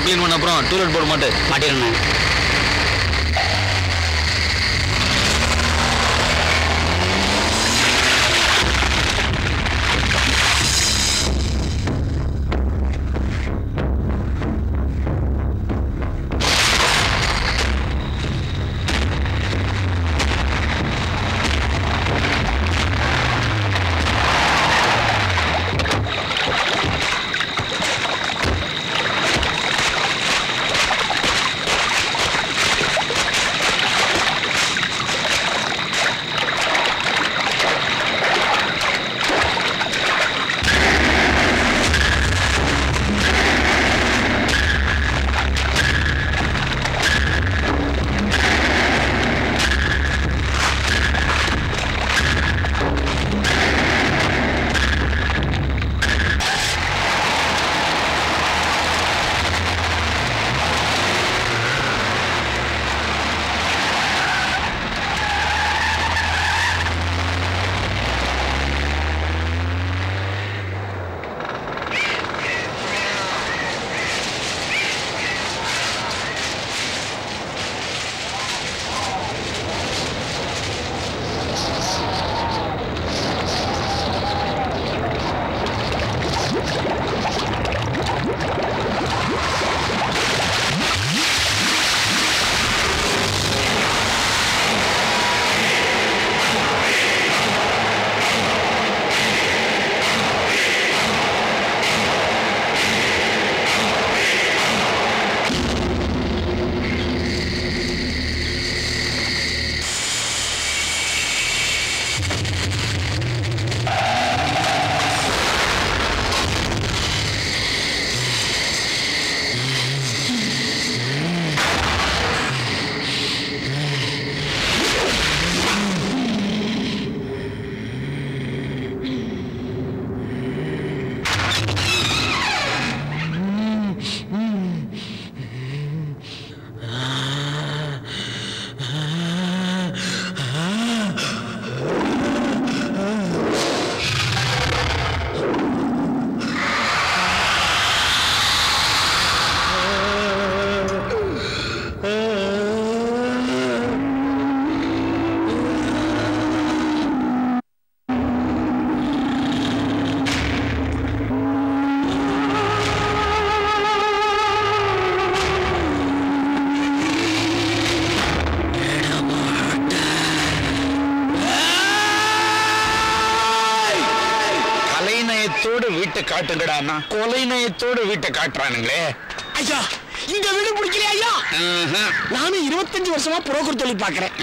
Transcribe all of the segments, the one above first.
Floor clean பண்ண அப்புறம் to let போட மாட்டேன். வீட்டை காட்டுங்கடா. கொலை நயத்தோடு வீட்டை காட்டுறானுங்களே. ஐயா இந்த வீடு பிடிக்கலையா ஐயா? நானும் 25 வருஷமா புரோக்கர் தொழில் பாக்குறேன்.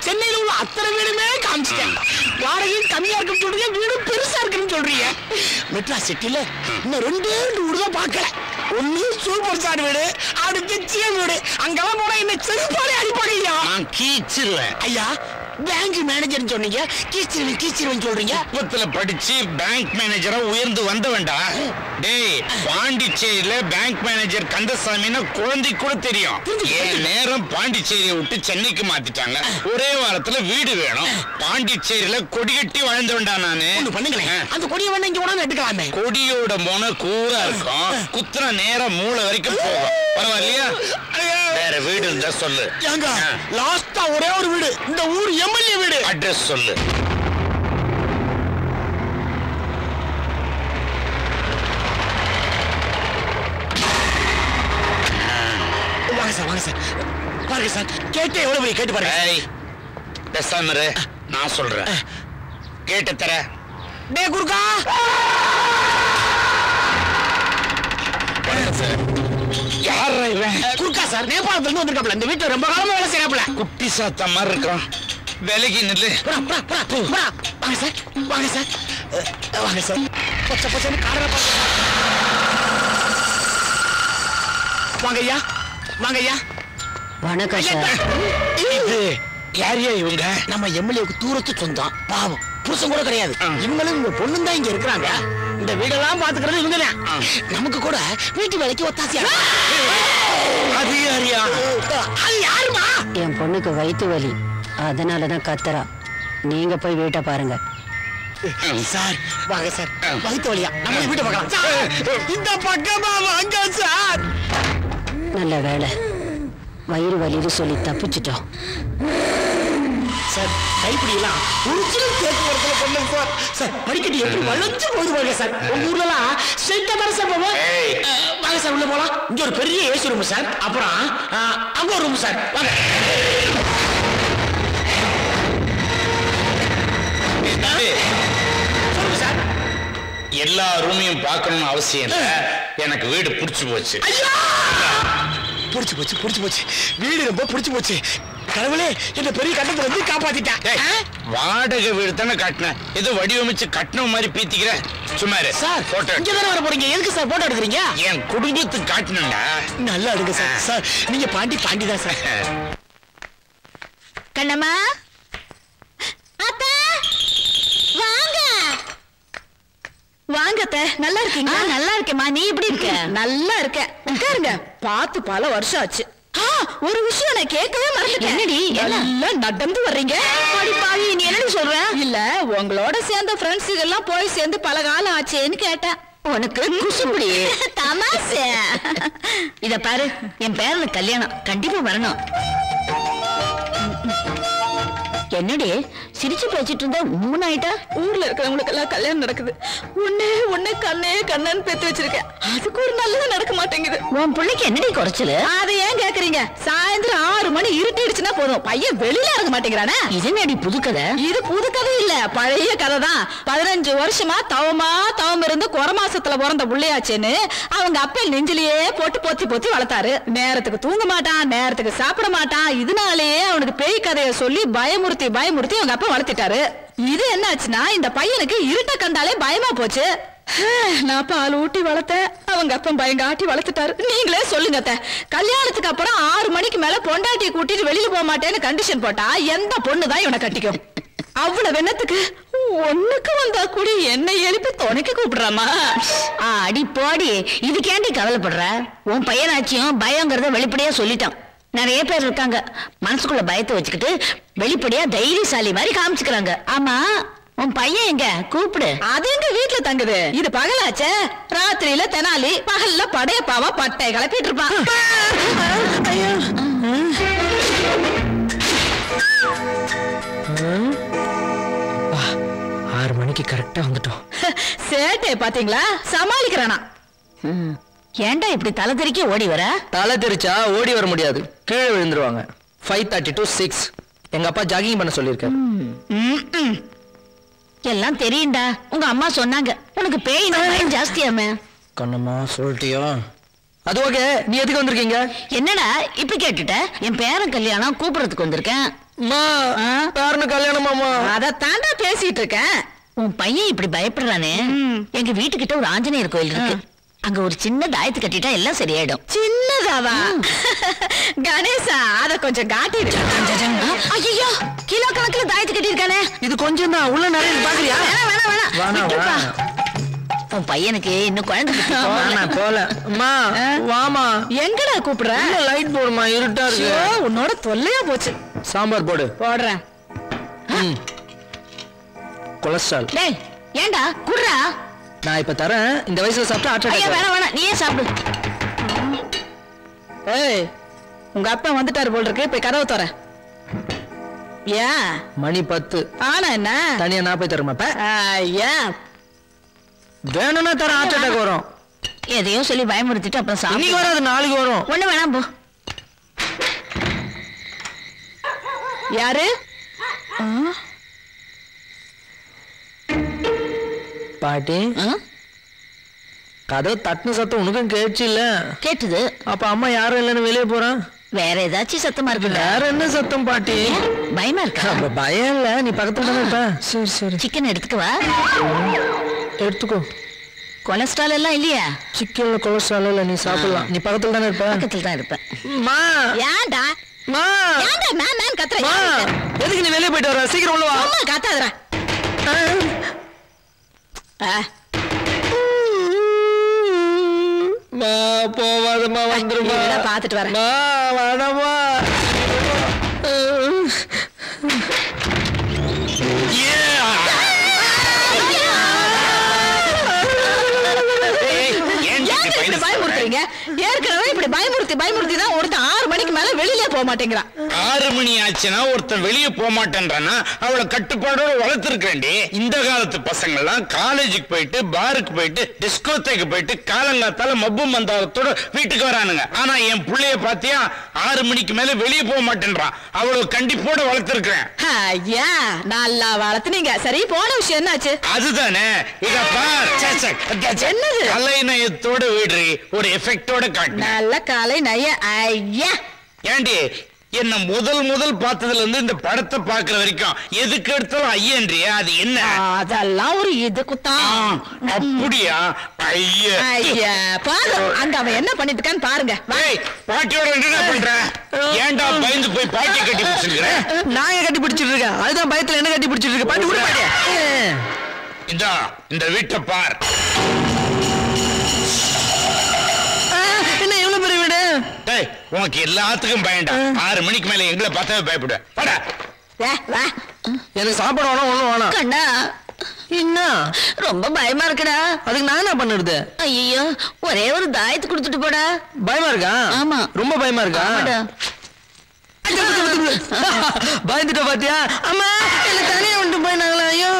சென்னையில உள்ள அத்தனை வீடுமே காமிச்சிட்டேன். வாடகையும் கம்மியா இருக்குன்னு சொல்றீங்க, வீடு பெருசா இருக்குன்னு சொல்றீங்க. மெட்ராஸ் சிட்டில இன்னும் 2 வீடு தான் பாக்கல. ஒண்ணு சூப்பர் ஸ்டார் வீடு, அடுத்து சிஎம் வீடு. அங்கெல்லாம் போனா என்ன செருப்பாலே அடிப்பாங்க ஐயா. நான் கீச்சிருவேன் ஐயா. பேங்க் மேனேஜர் சொன்னீங்க, கீச்சிருவன் சொல்றீங்க. குப்பத்துல படிச்சு பேங்க் மேனேஜரா உயர்ந்து வந்த வேண்டாம். டேய், பாண்டிச்சேரியில பேங்க் மேனேஜர் கந்தசாமின்னு குழந்தை கூட தெரியும். ஏன் நேரம் பாண்டிச்சேரியை விட்டு சென்னைக்கு மாத்திட்டாங்க. ஒரே வாரத்துல வீடு வேணும். பாண்டிச்சேரியில கொடி கட்டி வாழ்ந்து வேண்டாம். நானு அந்த கொடியை வேணா இங்க கூட எடுக்கலாமே. கொடியோட மொன கூரா இருக்கும், குத்துற நேரம் மூளை வரைக்கும் போகும். பரவாயில்லையா? வேற வீடு இருந்தா சொல்லு. லாஸ்டா ஒரே ஒரு வீடு, இந்த ஊர் எம்எல்ஏ வீடு. அட்ரஸ் சொல்லு. வாங்க சார், வாங்க சார், பாருங்க சார். கேட்டு எவ்வளவு பெரிய கேட்டு பாருங்க. பேசாம நான் சொல்றேன். கேட்டு தர. டே குறுக்கா. யாரா இவன்? குறுக்கா சார், நேபாளத்துல இருந்து வந்திருக்காப்ல. இந்த வீட்டுல ரொம்ப காலமா வேலை செய்யறாப்ல. குட்டி சாத்த மாதிரி இருக்கான். விலகி நில்லு. வாங்க சார், வாங்க சார், வாங்க சார். பச்சை பச்சை காரணம் வாங்க ஐயா, வாங்க ஐயா. வணக்கம் சார். இது யாரையா இவங்க? நம்ம எம்எல்ஏவுக்கு தூரத்து சொந்தம். பாவம், புருஷன் கூட கிடையாது. இவங்களும் உங்க பொண்ணும் தான் இங்க இருக்கிறாங்க. இந்த வீடெல்லாம் பாத்துக்கிறது இவங்கதான். நமக்கு கூட வீட்டு வேலைக்கு ஒத்தாசியா. அது யாரியா? அது யாருமா? என் பொண்ணுக்கு வயிற்று வலி, அதனாலதான் கத்துறா. நீங்க போய் வீட்டை பாருங்க. சார் வாங்க சார், வயிற்று வலியா? நம்ம வீட்டை பார்க்கலாம். இந்த பக்கமா வாங்க சார். நல்ல வேலை, வயிறு வலின்னு சொல்லி தப்பிச்சிட்டோம். சார் கைப்பிடியெல்லாம் ஒரிஜினல் தேக்கு மரத்துல பண்ணேன் சார். சார் படிக்கட்டு எப்படி வளைஞ்சு போகுது பாருங்க சார். உங்க ஊர்லலாம் ஸ்ட்ரைட்டா தானே சார் போவோம். வாங்க சார் உள்ள போலாம். இங்க ஒரு பெரிய ஏசி ரூம் சார், அப்புறம் அங்க ஒரு ரூம் சார். வாங்க. சொல்லுங்க சார். எல்லா ரூமையும் பார்க்கணும்னு அவசியம் இல்லை. எனக்கு வீடு பிடிச்சு போச்சு. புடிச்சு போச்சு புடிச்சு போச்சு. வீடு ரொம்ப புடிச்சு போச்சு. கடவுளே என்ன பெரிய கட்டத்துல இருந்து காப்பாத்திட்டேன். வாடகை வீடு தானே கட்டினேன், ஏதோ வடிவமைச்சு கட்டின மாதிரி பீத்திக்கிற. சும்மா சார் போட்டோ இங்க தானே வர போறீங்க, எதுக்கு சார் போட்டோ எடுக்கிறீங்க? என் குடும்பத்துக்கு காட்டினா நல்லா எடுங்க சார். சார் நீங்க பாண்டி தான் சார். கண்ணம்மா, அத்தை வாங்க. வாங்க அத்தை, நல்லா இருக்கீங்களா? நல்லா இருக்கேம்மா, நீ எப்படி இருக்க? நல்லா இருக்க, உட்காருங்க. பார்த்து பல வருஷம் ஆச்சு. ஒரு விஷயம் நான் கேட்கவே மறந்துட்டேன். என்னடி? எல்லாம் நடந்து வர்றீங்க. அடி பாவி, நீ என்னடி சொல்ற? இல்ல, உங்களோட சேர்ந்த ஃப்ரெண்ட்ஸ் எல்லாம் போய் சேர்ந்து பல காலம் ஆச்சேன்னு கேட்டேன். உனக்கு குசும்புடி தமாசை. இத பாரு, என் பேரன கல்யாணம் கண்டிப்பா வரணும். என்னடி சிரிச்சு பேசிட்டு இருந்தா மூணாயிட்டா? ஊர்ல இருக்கிறவங்களுக்கு எல்லாம் கல்யாணம் நடக்குது. உன்னை கண்ணே கண்ணன்னு பெத்து வச்சிருக்கேன். அதுக்கு ஒரு நல்லது நடக்க மாட்டேங்குது. உன் பிள்ளைக்கு என்னடி குறைச்சல? அதை ஏன் கேக்குறீங்க? சாயந்தரம் 6 மணி இருட்டிடுச்சுன்னா போதும், பையன் வெளியில இருக்க மாட்டேங்கிறானே. இது என்னடி புது கதை? இது புது கதை இல்ல, பழைய கதை தான். 15 வருஷமா தவம் இருந்து குறை மாசத்துல பிறந்த புள்ளையாச்சேன்னு அவங்க அப்பா நெஞ்சிலேயே போட்டு பொத்தி வளர்த்தாரு. நேரத்துக்கு தூங்க மாட்டான், நேரத்துக்கு சாப்பிட மாட்டான். இதனாலேயே அவனுக்கு பேய் கதையை சொல்லி பயமுறுத்தி அவங்க அப்பா வளர்த்திட்டாரு. இது என்னாச்சுன்னா இந்த பையனுக்கு இருட்ட கண்டாலே பயமா போச்சு. நான் பால் ஊட்டி வளர்த்தேன், அவங்க அப்பா பயங்காட்டி வளர்த்துட்டாரு. நீங்களே சொல்லுங்க அத்தை, கல்யாணத்துக்கு அப்புறம் 6 மணிக்கு மேல பொண்டாட்டியை கூட்டிட்டு வெளியில போக மாட்டேன்னு கண்டிஷன் போட்டா எந்த பொண்ணுதான் இவனை கட்டிக்கும்? அவ்வளவு வெண்ணத்துக்கு ஒண்ணுக்கு வந்தா கூட என்னை எழுப்பி துணைக்கு கூப்பிடுறாமா? அடி போடி, இதுக்கேண்டி கவலைப்படுற? உன் பையனாச்சியும் பயங்கறத வெளிப்படையா சொல்லிட்டான். நிறைய பேர் இருக்காங்க மனசுக்குள்ள பயத்தை வச்சுக்கிட்டு வெளிப்படையா தைரியசாலி மாதிரி காமிச்சுக்கிறாங்க. ஆமா, உன் பையன் எங்க? கூப்பிடு. அது எங்க வீட்டுல தங்குது. இது பகலாச்சே, ராத்திரியில தெனாலி, பகல்ல படையப்பாவா பட்டை கிளப்பிட்டு இருப்பான். 6 மணிக்கு கரெக்டா வந்துட்டோம். சேட்டை பாத்தீங்களா, சமாளிக்கிறானா? ஏண்டா இப்படி தலை தெறிக்க ஓடி வர? தலை தெரிச்சா ஓடி வர முடியாது, கீழே விழுந்துருவாங்க. 5:30 to 6 எங்க அப்பா ஜாகிங் பண்ண சொல்லியிருக்காரு. எல்லாம் தெரியும்டா, உங்க அம்மா சொன்னாங்க. உனக்கு பேய் பயம் ஜாஸ்தியாமே. கண்ணம்மா சொல்லிட்டியோ? அது ஓகே, நீ எதுக்கு வந்திருக்கீங்க? என்னடா இப்படி கேட்டுட்ட? என் பேரன் கல்யாணம் கூப்பிடுறதுக்கு வந்திருக்கேன். பேரனு கல்யாணமாமா? அத தாண்டா பேசிட்டு இருக்கேன். உன் பையன் இப்படி பயப்படுறானே, எங்க வீட்டுக்கிட்ட ஒரு ஆஞ்சநேயர் கோயில் இருக்கு. அங்க ஒரு சின்ன தாயத்து கட்டிட்டா எல்லாம் சரியாயிடும். சின்னதாவா? கணேசா, அத கொஞ்சம் காட்டி. ஐயோ, கிலோ கணக்குல தாயத்து கட்டி இருக்கானே. இது கொஞ்சம் தான், உள்ள நிறைய பாக்குறியா? வேணாம். உன் பையனுக்கு இன்னும் குழந்தை போல. அம்மா வாமா. எங்கடா கூப்பிடுற? லைட் போடுமா, இருட்டா இருக்கு. உன்னோட தொல்லையா போச்சு. சாம்பார் போடு. போடுறேன். கொலஸ்ட்ரால். டேய் ஏண்டா குடுறா? நான் இப்ப தரேன், இந்த வயசுல சாப்பிட்டா ஹார்ட் அட்டாக். வேணாம், நீயே சாப்பிடு. ஏய், உங்க அப்பா வந்துட்டாரு போல் இருக்கு, போய் கதவு தர. ஏன்? மணி 10. ஆனா என்ன? தனியா நான் போய் தரமாப்ப. ஏன்? வேணும்னா தர, ஹார்ட் அட்டாக் வரும். எதையும் சொல்லி பயமுறுத்திட்டு அப்புறம் சாப்பிடு. இன்னைக்கு வராது, நாளைக்கு வரும். ஒண்ணு வேணாம் போ. யாரு? பாட்டி, கதவு தட்டுன சத்தம் உனக்கும் கேட்டுச்சு இல்ல? கேட்டுது. அப்ப அம்மா யாரும் இல்லைன்னு வெளியே போறான். வேற ஏதாச்சும் சத்தமா இருக்கு? வேற என்ன சத்தம் பாட்டி? பயமா இருக்கா? பயம் இல்ல, நீ பக்கத்துல தானே இருப்ப. சரி சரி. சிக்கன் எடுத்துக்கவா? எடுத்துக்கோ. கொலஸ்ட்ரால் எல்லாம் இல்லையா? சிக்கன்ல கொலஸ்ட்ரால் இல்ல, நீ சாப்பிடலாம். நீ பக்கத்துல தானே இருப்ப. பக்கத்துல தான் இருப்பேன். மா ஏன்டா ஏன்டா நான் கத்துற? எதுக்கு நீ வெளியே போயிட்டு வர? சீக்கிரம் உள்ள வா. அம்மா கத்தாதடா. மா போவாதம்மா, வந்துருமா. பாத்துட்டு வரேன். மா வேணாமா. பயமுறுத்துறீங்க? ஏற்கனவே இப்படி இப்படி பயமுறுத்தி தான் ஒருத்தன் 6 மணிக்கு மேல வெளியிலே போக மாட்டேங்கிறான். 6 மணி ஆச்சுன்னா ஒருத்தன் வெளியே போக மாட்டேன்றானா அவளை கட்டுப்பாடோட வளர்த்துருக்கேன்டி. இந்த காலத்து பசங்க எல்லாம் காலேஜுக்கு போயிட்டு பாருக்கு போயிட்டு டிஸ்கோத்தேக்கு போயிட்டு காலங்காத்தால மப்பு மந்தாரத்தோட வீட்டுக்கு வரானுங்க. ஆனா என் புள்ளைய பாத்தியா 6 மணிக்கு மேல வெளியே போக மாட்டேன்றான். அவ்வளவு கண்டிப்போட வளர்த்துருக்கேன். ஐயா நல்லா வளர்த்துனீங்க. சரி போன விஷயம் என்னாச்சு? அதுதானே இத பார். என்னது? கலை நயத்தோட வீடுறி ஒரு எஃபெக்டோட காட்டு. நல்ல காலை நய. ஐயா ஏண்டி என்ன முதல் பார்த்ததுல இருந்து இந்த படத்தை பாக்குற வரைக்கும் எதுக்கு எடுத்தாலும் ஐயன்றியா? அது என்ன? அதெல்லாம் ஒரு இதுக்குத்தான். அப்படியா? ஐயா பாரு அங்க அவன் என்ன பண்ணிட்டு இருக்கான்னு பாருங்க. பாட்டியோட என்ன பண்ற? ஏன்டா பயந்து போய் பாட்டியை கட்டி பிடிச்சிருக்கிற? நான் கட்டி பிடிச்சிட்டு இருக்கேன். அதுதான் பயத்துல என்ன கட்டி பிடிச்சிட்டு இருக்க. பாட்டி விட பாட்டியா? இந்த வீட்டை பார். என்ன எவ்வளவு பெரிய வீடு? டேய் உனக்கு எல்லாத்துக்கும் பயண்டா. 6 மணிக்கு மேல எங்களை பார்த்தாவே பயப்படு. வாடா. எனக்கு சாப்பாடு வேணாம், ஒண்ணும் வேணாம். கண்ணா என்ன ரொம்ப பயமா இருக்குடா. அதுக்கு நான் என்ன பண்ணுறது? ஐயோ ஒரே ஒரு தாயத்து கொடுத்துட்டு போடா. பயமா இருக்கா? ஆமா. ரொம்ப பயமா இருக்கா? பயந்துட்ட பாத்தியா? அம்மா என்ன தனியா விட்டு போயினாங்களா? ஐயோ